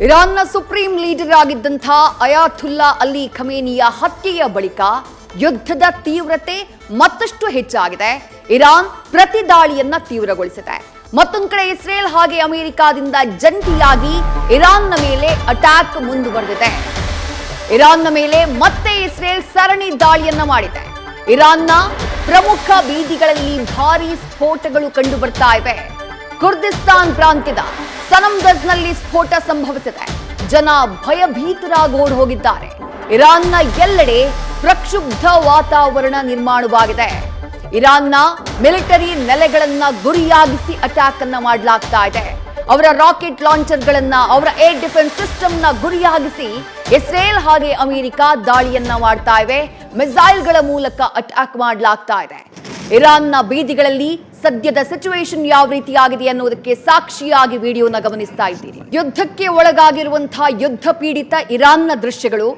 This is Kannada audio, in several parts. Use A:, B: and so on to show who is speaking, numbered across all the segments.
A: ಇರಾನ್ನ ಸುಪ್ರೀಂ ಲೀಡರ್ ಆಗಿದ್ದಂಥ ಅಯಾತುಲ್ಲಾ ಅಲಿ ಖಮೇನಿಯ ಹತ್ಯೆಯ ಬಳಿಕ ಯುದ್ಧದ ತೀವ್ರತೆ ಮತ್ತಷ್ಟು ಹೆಚ್ಚಾಗಿದೆ. ಇರಾನ್ ಪ್ರತಿ ದಾಳಿಯನ್ನ ತೀವ್ರಗೊಳಿಸಿದೆ. ಮತ್ತೊಂದು ಕಡೆ ಇಸ್ರೇಲ್ ಹಾಗೆ ಅಮೆರಿಕಾದಿಂದ ಜಂಟಿಯಾಗಿ ಇರಾನ್ನ ಮೇಲೆ ಅಟ್ಯಾಕ್ ಮುಂದುವರೆದಿದೆ. ಇರಾನ್ನ ಮೇಲೆ ಮತ್ತೆ ಇಸ್ರೇಲ್ ಸರಣಿ ದಾಳಿಯನ್ನ ಮಾಡಿದೆ. ಇರಾನ್ನ ಪ್ರಮುಖ ಬೀದಿಗಳಲ್ಲಿ ಭಾರೀ ಸ್ಫೋಟಗಳು ಕಂಡು ಬರ್ತಾ ಇವೆ. ಕುರ್ದಿಸ್ತಾನ್ ಪ್ರಾಂತ್ಯದ ಸನಮ್ಗಜ್ನಲ್ಲಿ ಸ್ಫೋಟ ಸಂಭವಿಸಿದೆ. ಜನ ಭಯಭೀತರಾಗಿ ಓಡಿ ಹೋಗಿದ್ದಾರೆ. ಇರಾನ್ನ ಎಲ್ಲೆಡೆ ಪ್ರಕ್ಷುಬ್ಧ ವಾತಾವರಣ ನಿರ್ಮಾಣವಾಗಿದೆ. ಇರಾನ್ನ ಮಿಲಿಟರಿ ನೆಲೆಗಳನ್ನ ಗುರಿಯಾಗಿಸಿ ಅಟ್ಯಾಕ್ ಅನ್ನ ಮಾಡಲಾಗ್ತಾ ಇದೆ. ಅವರ ರಾಕೆಟ್ ಲಾಂಚರ್ಗಳನ್ನ, ಅವರ ಏರ್ ಡಿಫೆನ್ಸ್ ಸಿಸ್ಟಮ್ನ ಗುರಿಯಾಗಿಸಿ ಇಸ್ರೇಲ್ ಹಾಗೆ ಅಮೆರಿಕ ದಾಳಿಯನ್ನ ಮಾಡ್ತಾ ಇವೆ. ಮಿಸೈಲ್ಗಳ ಮೂಲಕ ಅಟ್ಯಾಕ್ ಮಾಡಲಾಗ್ತಾ ಇದೆ. ಇರಾನ್ನ ಬೀದಿಗಳಲ್ಲಿ ಸದ್ಯದ ಸಿಚುವೇಶನ್ ಯಾವ ರೀತಿಯಾಗಿದೆ ಅನ್ನೋದಕ್ಕೆ ಸಾಕ್ಷಿಯಾಗಿ ವಿಡಿಯೋನ ಗಮನಿಸ್ತಾ ಇದ್ದೀರಿ. ಯುದ್ಧಕ್ಕೆ ಒಳಗಾಗಿರುವಂತಹ ಯುದ್ಧ ಪೀಡಿತ ಇರಾನ್ನ ದೃಶ್ಯಗಳು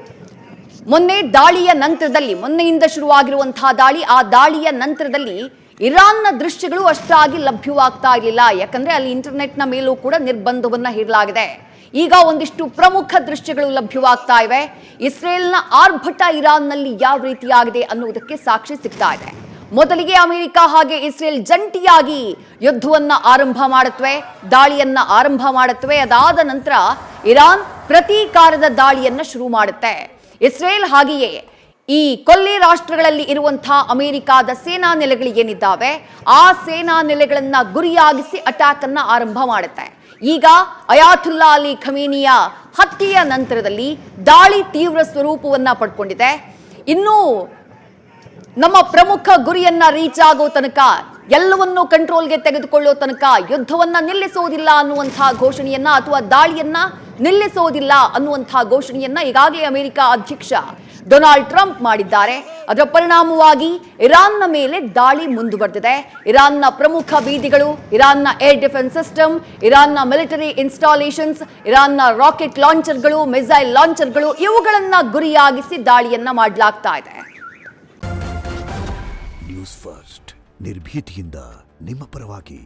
A: ಮೊನ್ನೆ ದಾಳಿಯ ನಂತರದಲ್ಲಿ, ಮೊನ್ನೆಯಿಂದ ಶುರುವಾಗಿರುವಂತಹ ದಾಳಿ, ಆ ದಾಳಿಯ ನಂತರದಲ್ಲಿ ಇರಾನ್ನ ದೃಶ್ಯಗಳು ಅಷ್ಟಾಗಿ ಲಭ್ಯವಾಗ್ತಾ ಇರಲಿಲ್ಲ. ಯಾಕಂದ್ರೆ ಅಲ್ಲಿ ಇಂಟರ್ನೆಟ್ನ ಮೇಲೂ ಕೂಡ ನಿರ್ಬಂಧವನ್ನ ಹೇರಲಾಗಿದೆ. ಈಗ ಒಂದಿಷ್ಟು ಪ್ರಮುಖ ದೃಶ್ಯಗಳು ಲಭ್ಯವಾಗ್ತಾ ಇವೆ. ಇಸ್ರೇಲ್ನ ಆರ್ಭಟ ಇರಾನ್ನಲ್ಲಿ ಯಾವ ರೀತಿಯಾಗಿದೆ ಅನ್ನುವುದಕ್ಕೆ ಸಾಕ್ಷಿ ಸಿಗ್ತಾ ಇದೆ. ಮೊದಲಿಗೆ ಅಮೆರಿಕ ಹಾಗೆ ಇಸ್ರೇಲ್ ಜಂಟಿಯಾಗಿ ಯುದ್ಧವನ್ನ ಆರಂಭ ಮಾಡುತ್ತವೆ, ದಾಳಿಯನ್ನ ಆರಂಭ ಮಾಡುತ್ತವೆ. ಅದಾದ ನಂತರ ಇರಾನ್ ಪ್ರತೀಕಾರದ ದಾಳಿಯನ್ನ ಶುರು ಮಾಡುತ್ತೆ. ಇಸ್ರೇಲ್ ಹಾಗೆಯೇ ಈ ಕೊಲ್ಲಿ ರಾಷ್ಟ್ರಗಳಲ್ಲಿ ಇರುವಂತಹ ಅಮೆರಿಕಾದ ಸೇನಾ ನೆಲೆಗಳು ಏನಿದ್ದಾವೆ, ಆ ಸೇನಾ ನೆಲೆಗಳನ್ನ ಗುರಿಯಾಗಿಸಿ ಅಟ್ಯಾಕ್ ಅನ್ನ ಆರಂಭ ಮಾಡುತ್ತೆ. ಈಗ ಅಯಾತುಲ್ಲಾ ಅಲಿ ಖಮೇನಿಯ ಹತ್ಯೆಯ ನಂತರದಲ್ಲಿ ದಾಳಿ ತೀವ್ರ ಸ್ವರೂಪವನ್ನ ಪಡ್ಕೊಂಡಿದೆ. ಇನ್ನು ನಮ್ಮ ಪ್ರಮುಖ ಗುರಿಯನ್ನ ರೀಚ್ ಆಗೋ ತನಕ, ಎಲ್ಲವನ್ನೂ ಕಂಟ್ರೋಲ್ಗೆ ತೆಗೆದುಕೊಳ್ಳೋ ತನಕ ಯುದ್ಧವನ್ನ ನಿಲ್ಲಿಸೋದಿಲ್ಲ ಅನ್ನುವಂತಹ ಘೋಷಣೆಯನ್ನ, ಅಥವಾ ದಾಳಿಯನ್ನ ನಿಲ್ಲಿಸೋದಿಲ್ಲ ಅನ್ನುವಂತಹ ಘೋಷಣೆಯನ್ನ ಈಗಾಗಲೇ ಅಮೆರಿಕ ಅಧ್ಯಕ್ಷ ಡೊನಾಲ್ಡ್ ಟ್ರಂಪ್ ಮಾಡಿದ್ದಾರೆ. ಅದರ ಪರಿಣಾಮವಾಗಿ ಇರಾನ್ನ ಮೇಲೆ ದಾಳಿ ಮುಂದುವರೆದಿದೆ. ಇರಾನ್ನ ಪ್ರಮುಖ ಬೀದಿಗಳು, ಇರಾನ್ನ ಏರ್ ಡಿಫೆನ್ಸ್ ಸಿಸ್ಟಮ್, ಇರಾನ್ನ ಮಿಲಿಟರಿ ಇನ್ಸ್ಟಾಲೇಷನ್ಸ್, ಇರಾನ್ನ ರಾಕೆಟ್ ಲಾಂಚರ್ಗಳು, ಮಿಸೈಲ್ ಲಾಂಚರ್ಗಳು, ಇವುಗಳನ್ನ ಗುರಿಯಾಗಿಸಿ ದಾಳಿಯನ್ನ ಮಾಡಲಾಗ್ತಾ ಇದೆ.
B: ನ್ಯೂಸ್ ಫಸ್ಟ್ ನಿರ್ಭೀತಿಯಿಂದ ನಿಮ್ಮ ಪರವಾಗಿ.